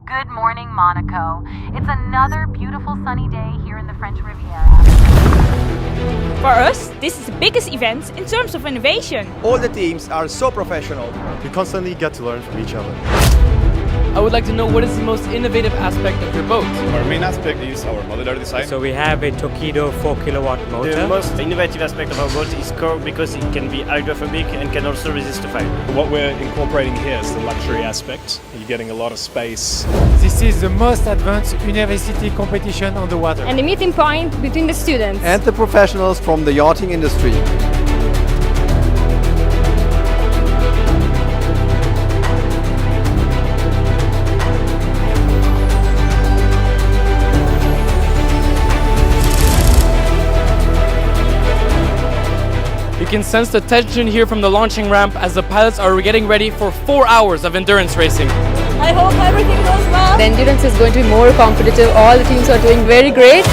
Good morning, Monaco. It's another beautiful sunny day here in the French Riviera. For us, this is the biggest event in terms of innovation. All the teams are so professional. We constantly get to learn from each other. I would like to know what is the most innovative aspect of your boat? Our main aspect is our modular design. So we have a Tokido 4 kilowatt motor. The most innovative aspect of our boat is cœur because it can be hydrophobic and can also resist to fire. What we're incorporating here is the luxury aspect. You're getting a lot of space. This is the most advanced university competition on the water. And the meeting point between the students. And the professionals from the yachting industry. You can sense the tension here from the launching ramp as the pilots are getting ready for 4 hours of endurance racing. I hope everything goes well. The endurance is going to be more competitive. All the teams are doing very great.